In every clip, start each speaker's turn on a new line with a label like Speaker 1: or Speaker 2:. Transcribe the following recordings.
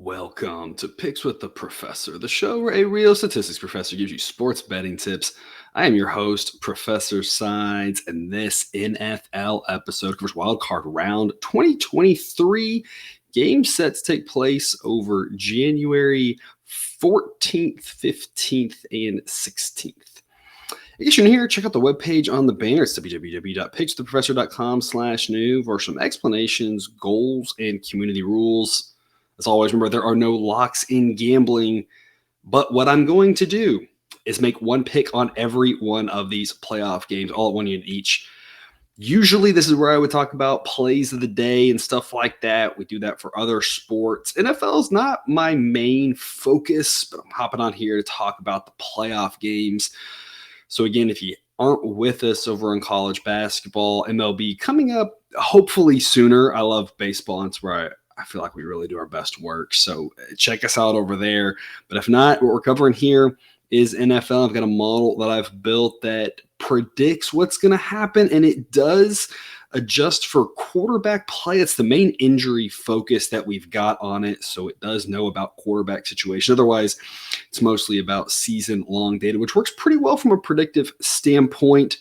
Speaker 1: Welcome to Picks with the Professor, the show where a real statistics professor gives you sports betting tips. I am your host, Professor Sides, and this NFL episode covers Wild Card Round 2023. Game sets take place over January 14th, 15th, and 16th. In case you're new here, check out the webpage on the banner. It's www.pickswiththeprofessor.com/new for some explanations, goals, and community rules. As always, remember, there are no locks in gambling, but what I'm going to do is make one pick on every one of these playoff games, all at 1 unit each. Usually, this is where I would talk about plays of the day and stuff like that. We do that for other sports. NFL is not my main focus, but I'm hopping on here to talk about the playoff games. So again, if you aren't with us over in college basketball, MLB coming up hopefully sooner. I love baseball. It's where I feel like we really do our best work. So check us out over there. But if not, what we're covering here is NFL. I've got a model that I've built that predicts what's going to happen, and it does adjust for quarterback play. It's the main injury focus that we've got on it, so it does know about quarterback situation. Otherwise, it's mostly about season-long data, which works pretty well from a predictive standpoint.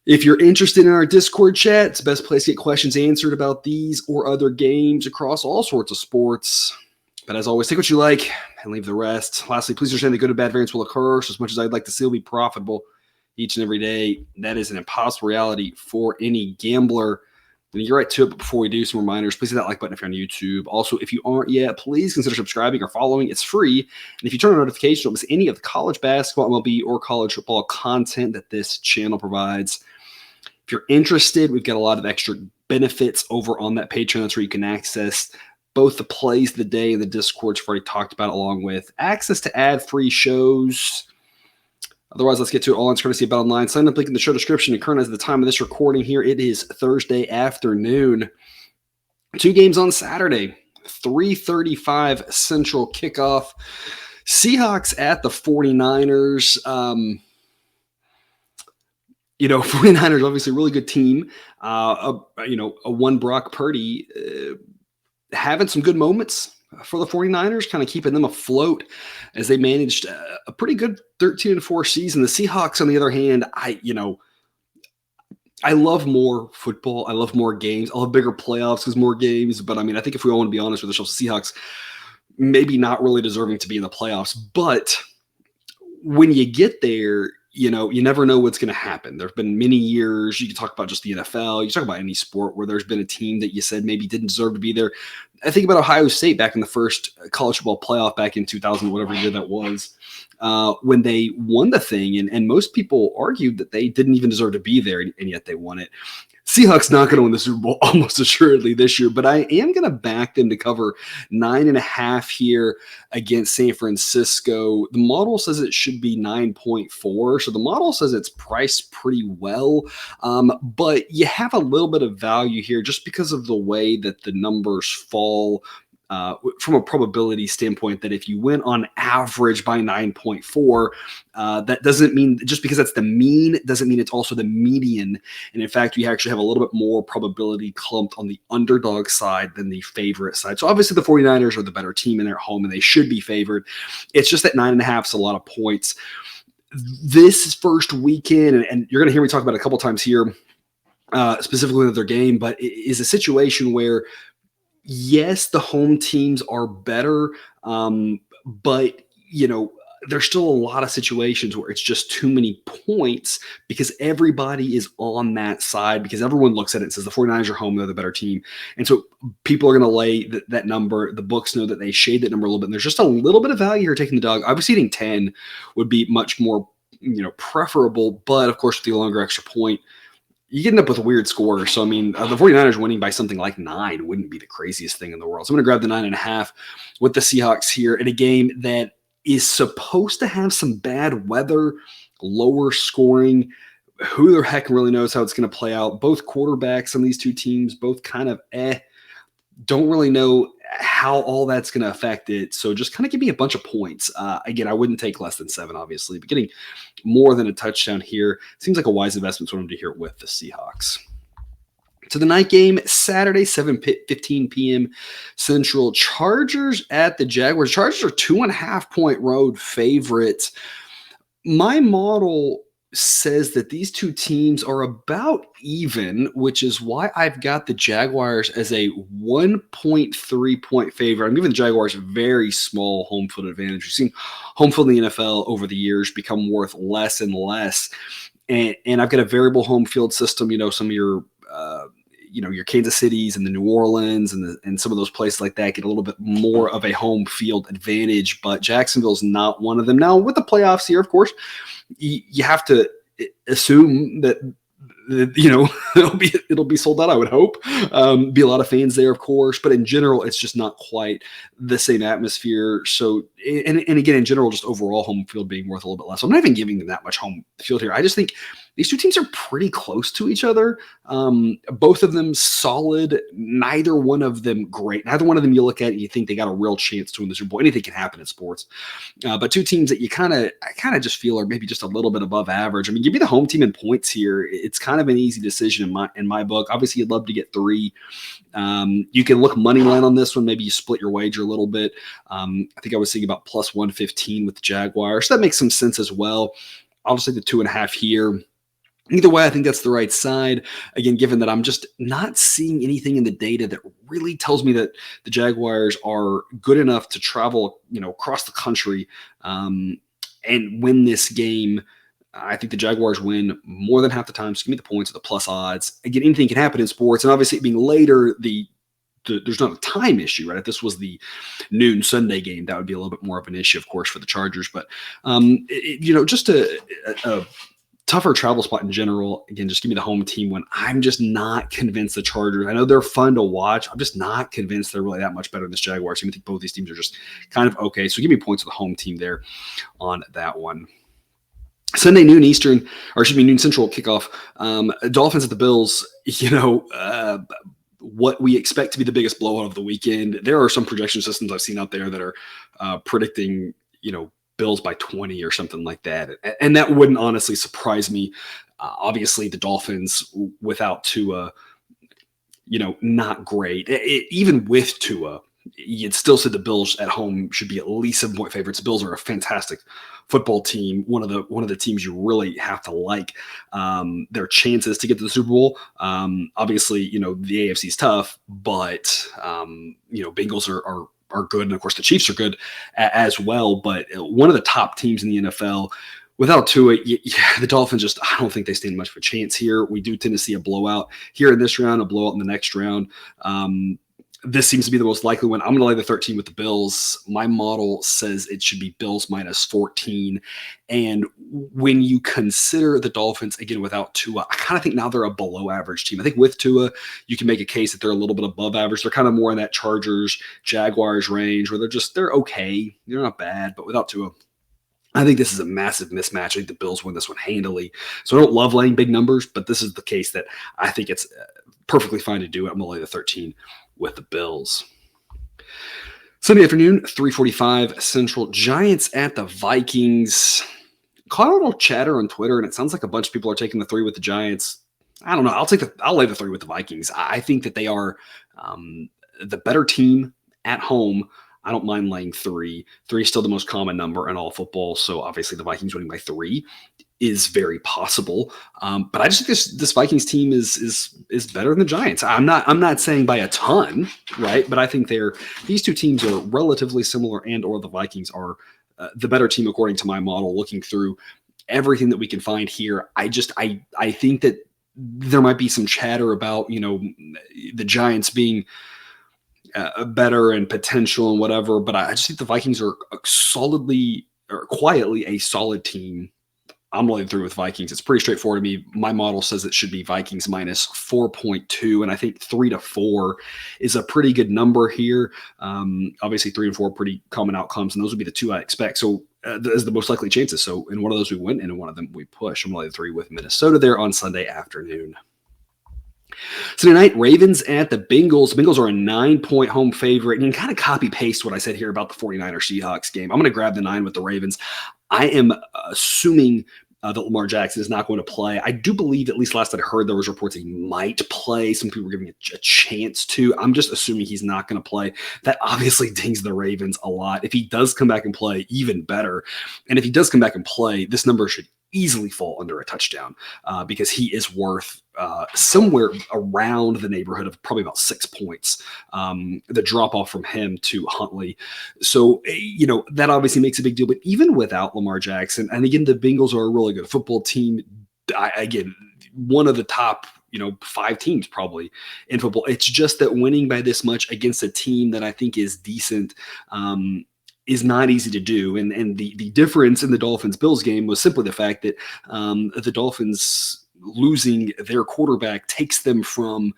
Speaker 1: If you're interested in our Discord chat, it's the best place to get questions answered about these or other games across all sorts of sports. But as always, take what you like and leave the rest. Lastly, please understand that good and bad variance will occur. So as much as I'd like to see it be profitable each and every day, that is an impossible reality for any gambler. And you're right to it, but before we do, some reminders. Please hit that like button if you're on YouTube. Also, if you aren't yet, please consider subscribing or following. It's free. And if you turn on notifications, you'll miss any of the college basketball, MLB, or college football content that this channel provides. If you're interested, we've got a lot of extra benefits over on that Patreon. That's where you can access both the plays of the day and the Discords we've already talked about, along with access to ad-free shows. Otherwise, let's get to it all. It's courtesy of BetOnline. Sign up link in the show description. And current as of the time of this recording here, it is Thursday afternoon. 2 games on Saturday, 3:35 Central kickoff. Seahawks at the 49ers. 49ers, obviously a really good team. A one Brock Purdy having some good moments for the 49ers, kind of keeping them afloat as they managed a pretty good 13-4 season. The Seahawks, on the other hand, I love more football. I love more games. I love bigger playoffs because more games. But I think if we all want to be honest with ourselves, the Seahawks maybe not really deserving to be in the playoffs. But when you get there, you never know what's going to happen. There have been many years, you can talk about just the NFL, you can talk about any sport where there's been a team that you said maybe didn't deserve to be there. I think about Ohio State back in the first college football playoff back in 2000, whatever year that was, when they won the thing. And most people argued that they didn't even deserve to be there, and yet they won it. Seahawks not going to win the Super Bowl almost assuredly this year, but I am going to back them to cover 9.5 here against San Francisco. The model says it should be 9.4, so the model says it's priced pretty well, but you have a little bit of value here just because of the way that the numbers fall. From a probability standpoint, that if you went on average by 9.4, that doesn't mean just because that's the mean doesn't mean it's also the median. And in fact, you actually have a little bit more probability clumped on the underdog side than the favorite side. So obviously the 49ers are the better team in their home and they should be favored. It's just that 9.5 is a lot of points. This first weekend, and you're going to hear me talk about it a couple times here, specifically in their game, but it is a situation where yes, the home teams are better, but, there's still a lot of situations where it's just too many points because everybody is on that side, because everyone looks at it and says the 49ers are home, they're the better team. And so people are going to lay that number. The books know that they shade that number a little bit. And there's just a little bit of value here taking the dog. Obviously, hitting 10 would be much more, preferable. But, of course, with the longer extra point, you get up with a weird score. So, the 49ers winning by something like 9 wouldn't be the craziest thing in the world. So I'm going to grab the 9.5 with the Seahawks here in a game that is supposed to have some bad weather, lower scoring. Who the heck really knows how it's going to play out? Both quarterbacks on these two teams, both kind of don't really know how all that's going to affect it. So just kind of give me a bunch of points. Again, I wouldn't take less than 7, obviously, but getting more than a touchdown here seems like a wise investment for them to hear with the Seahawks. So the night game, Saturday, 7:15 p.m. Central. Chargers at the Jaguars. Chargers are 2.5-point road favorites. My model says that these two teams are about even, which is why I've got the Jaguars as a 1.3-point favorite. I'm giving the Jaguars a very small home field advantage. We've seen home field in the NFL over the years become worth less and less. And I've got a variable home field system. Some of your your Kansas Cities and the New Orleans and some of those places like that get a little bit more of a home field advantage, but Jacksonville's not one of them. Now, with the playoffs here, of course, you have to assume that it'll be sold out, I would hope. Be a lot of fans there, of course, but in general, it's just not quite the same atmosphere. So, and again, in general, just overall home field being worth a little bit less. So I'm not even giving them that much home field here. I just think these two teams are pretty close to each other. Both of them solid. Neither one of them great. Neither one of them you look at and you think they got a real chance to win the Super Bowl. Anything can happen in sports. But two teams that I kind of just feel are maybe just a little bit above average. I mean, give me the home team in points here. It's kind of an easy decision in my book. Obviously, you'd love to get 3. You can look money line on this one. Maybe you split your wager a little bit. I think I was thinking about plus 115 with the Jaguars. So that makes some sense as well. I'll just take the 2.5 here. Either way, I think that's the right side. Again, given that I'm just not seeing anything in the data that really tells me that the Jaguars are good enough to travel, across the country and win this game. I think the Jaguars win more than half the time. So give me the points at the plus odds. Again, anything can happen in sports, and obviously it being later, there's not a time issue, right? If this was the noon Sunday game, that would be a little bit more of an issue, of course, for the Chargers. But just a tougher travel spot in general. Again, just give me the home team when I'm just not convinced the Chargers. I know they're fun to watch. I'm just not convinced they're really that much better than this Jaguars team. I think both these teams are just kind of okay. So give me points with the home team there on that one. Sunday noon Eastern, noon Central kickoff. Dolphins at the Bills. What we expect to be the biggest blowout of the weekend. There are some projection systems I've seen out there that are predicting, Bills by 20 or something like that. And that wouldn't honestly surprise me. Obviously, the Dolphins without Tua, not great. Even with Tua, you'd still say the Bills at home should be at least 7-point favorites. The Bills are a fantastic football team. One of the teams you really have to like. Their chances to get to the Super Bowl. Obviously, the AFC is tough, but Bengals are good, and of course the Chiefs are good as well. But one of the top teams in the NFL. Without Tua, the Dolphins I don't think they stand much of a chance here. We do tend to see a blowout here in this round, a blowout in the next round. This seems to be the most likely one. I'm going to lay the 13 with the Bills. My model says it should be Bills minus 14. And when you consider the Dolphins, again, without Tua, I kind of think now they're a below average team. I think with Tua, you can make a case that they're a little bit above average. They're kind of more in that Chargers, Jaguars range where they're okay. They're not bad, but without Tua, I think this is a massive mismatch. I think the Bills win this one handily. So I don't love laying big numbers, but this is the case that I think it's perfectly fine to do it. I'm going to lay the 13 with the Bills. Sunday afternoon, 3:45 Central. Giants at the Vikings. Caught a little chatter on Twitter, and it sounds like a bunch of people are taking the 3 with the Giants. I don't know. I'll lay the 3 with the Vikings. I think that they are the better team at home. I don't mind laying 3. 3 is still the most common number in all football, so obviously the Vikings winning by 3 is very possible. But I just think this Vikings team is better than the Giants. I'm not saying by a ton, right? But I think these two teams are relatively similar, and or the Vikings are the better team according to my model. Looking through everything that we can find here, I think that there might be some chatter about the Giants being better and potential and whatever, but I just think the Vikings are quietly a solid team. I'm laying through with Vikings. It's pretty straightforward to me. My model says it should be Vikings minus 4.2, and I think 3 to 4 is a pretty good number here. Obviously, 3 and 4 are pretty common outcomes, and those would be the 2 I expect. So as the most likely chances. So in one of those we win, and in one of them we push. I'm going to lay the 3 with Minnesota there on Sunday afternoon. So tonight, Ravens at the Bengals. The Bengals are a 9-point home favorite. And you can kind of copy paste what I said here about the 49ers Seahawks game. I'm going to grab the 9 with the Ravens. I am assuming that Lamar Jackson is not going to play. I do believe, at least last I heard, there was reports he might play. Some people were giving a chance to. I'm just assuming he's not going to play. That obviously dings the Ravens a lot. If he does come back and play, even better. And if he does come back and play, this number should easily fall under a touchdown because he is worth somewhere around the neighborhood of probably about 6 points, the drop off from him to Huntley. So, that obviously makes a big deal. But even without Lamar Jackson, and again, the Bengals are a really good football team. Again, one of the top 5 teams probably in football. It's just that winning by this much against a team that I think is decent is not easy to do. And the difference in the Dolphins-Bills game was simply the fact that the Dolphins losing their quarterback takes them from,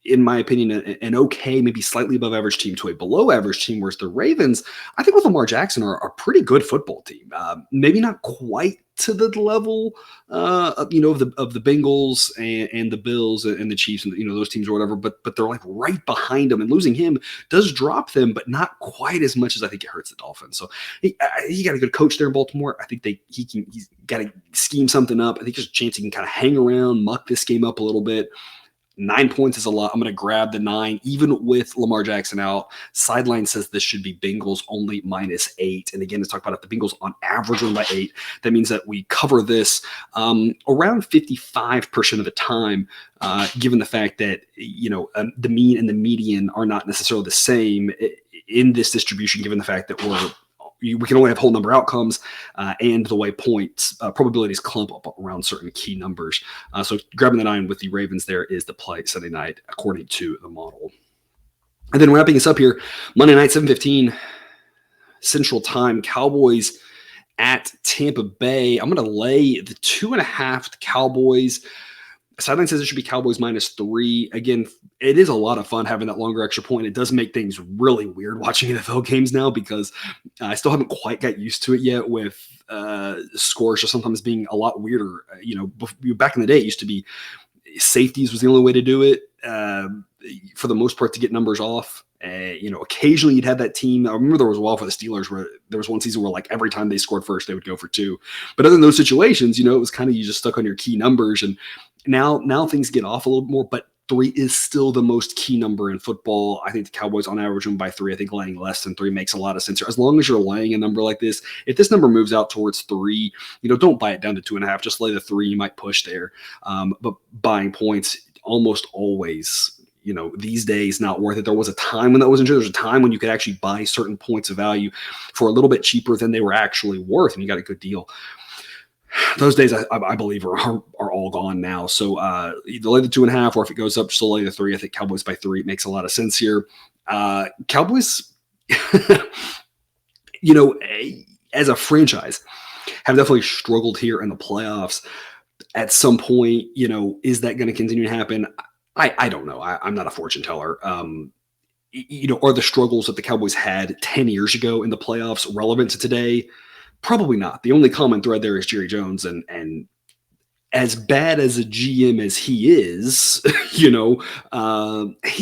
Speaker 1: in my opinion, an okay, maybe slightly above average team to a below average team, whereas the Ravens, I think with Lamar Jackson, are a pretty good football team. Maybe not quite to the level of the Bengals and the Bills and the Chiefs and those teams or whatever, but they're like right behind them, and losing him does drop them, but not quite as much as I think it hurts the Dolphins. So he got a good coach there in Baltimore. I think he's got to scheme something up. I think there's a chance he can kind of hang around, muck this game up a little bit. 9 points is a lot. I'm going to grab the 9, even with Lamar Jackson out. Sideline says this should be Bengals only -8. And again, let's talk about if the Bengals on average win by 8. That means that we cover this around 55% of the time, given the fact that, the mean and the median are not necessarily the same in this distribution, given the fact that we can only have whole number outcomes and the way points probabilities clump up around certain key numbers. So grabbing the 9 with the Ravens there is the play Sunday night, according to the model. And then wrapping us up here, Monday night, 7:15 Central Time, Cowboys at Tampa Bay. I'm going to lay the 2.5 the Cowboys. Sideline says it should be Cowboys -3. Again, it is a lot of fun having that longer extra point. It does make things really weird watching NFL games now because I still haven't quite got used to it yet with scores just sometimes being a lot weirder. Back in the day, it used to be safeties was the only way to do it for the most part to get numbers off. Occasionally you'd have that team. I remember there was a while for the Steelers where there was one season where like every time they scored first, they would go for 2. But other than those situations, it was kind of you just stuck on your key numbers. And now things get off a little bit more, but 3 is still the most key number in football. I think the Cowboys on average win by 3. I think laying less than 3 makes a lot of sense here. As long as you're laying a number like this, if this number moves out towards 3, don't buy it down to 2.5. Just lay the 3. You might push there. But buying points almost always, these days not worth it. There was a time when that wasn't true. There was a time when you could actually buy certain points of value for a little bit cheaper than they were actually worth, and you got a good deal. Those days, I believe, are all gone now. So either lay the 2.5, or if it goes up, just lay the 3. I think Cowboys by 3 makes a lot of sense here. Cowboys, as a franchise, have definitely struggled here in the playoffs. At some point, is that going to continue to happen? I don't know. I'm not a fortune teller. Are the struggles that the Cowboys had 10 years ago in the playoffs relevant to today? Probably not. The only common thread there is Jerry Jones, and as bad as a GM as he is, he's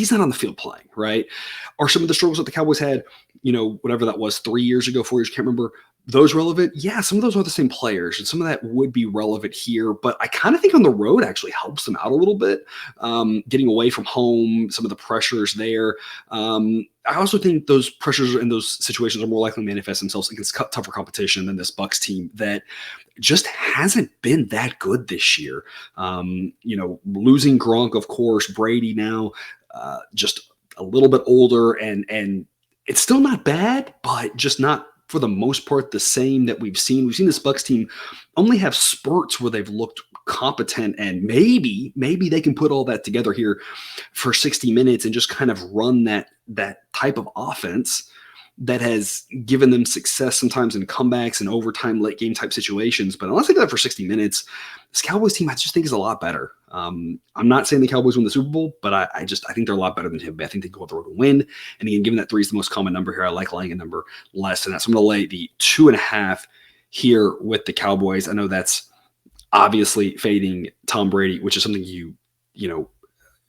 Speaker 1: not on the field playing, right? Are some of the struggles that the Cowboys had, whatever that was, 3 years ago, 4 years, can't remember, those relevant? Yeah, some of those are the same players, and some of that would be relevant here, but I kind of think on the road actually helps them out a little bit. Getting away from home, some of the pressures there. I also think those pressures and those situations are more likely to manifest themselves against tougher competition than this Bucs team that just hasn't been that good this year. Losing Gronk, of course, Brady now just a little bit older, and it's still not bad, but just not for the most part the same that we've seen. We've seen this Bucs team only have spurts where they've looked competent, and maybe they can put all that together here for 60 minutes and just kind of run that type of offense that has given them success sometimes in comebacks and overtime late game type situations. But unless they do that for 60 minutes, this Cowboys team I just think is a lot better. I'm not saying the Cowboys win the Super Bowl, but I think they're a lot better than him. I think they go up the road and win. And again, given that 3 is the most common number here, I like laying a number less than that. So I'm going to lay the 2.5 here with the Cowboys. I know that's obviously fading Tom Brady, which is something you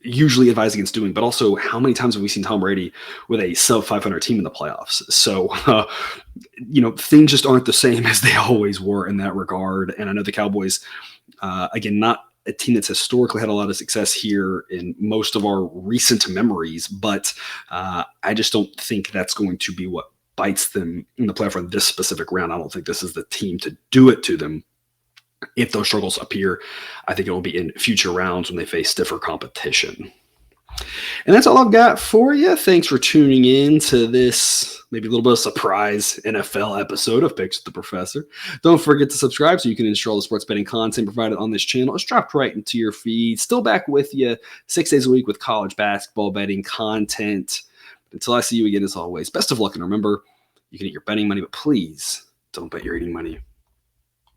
Speaker 1: usually advise against doing, but also how many times have we seen Tom Brady with a sub 500 team in the playoffs? So, things just aren't the same as they always were in that regard. And I know the Cowboys, again, not a team that's historically had a lot of success here in most of our recent memories, but I just don't think that's going to be what bites them in the playoff for this specific round. I don't think this is the team to do it to them. If those struggles appear, I think it will be in future rounds when they face stiffer competition. And that's all I've got for you. Thanks for tuning in to this maybe a little bit of surprise NFL episode of Picks with the Professor. Don't forget to subscribe so you can ensure all the sports betting content provided on this channel is dropped right into your feed. Still back with you 6 days a week with college basketball betting content. Until I see you again, as always, best of luck. And remember, you can eat your betting money, but please don't bet your eating money.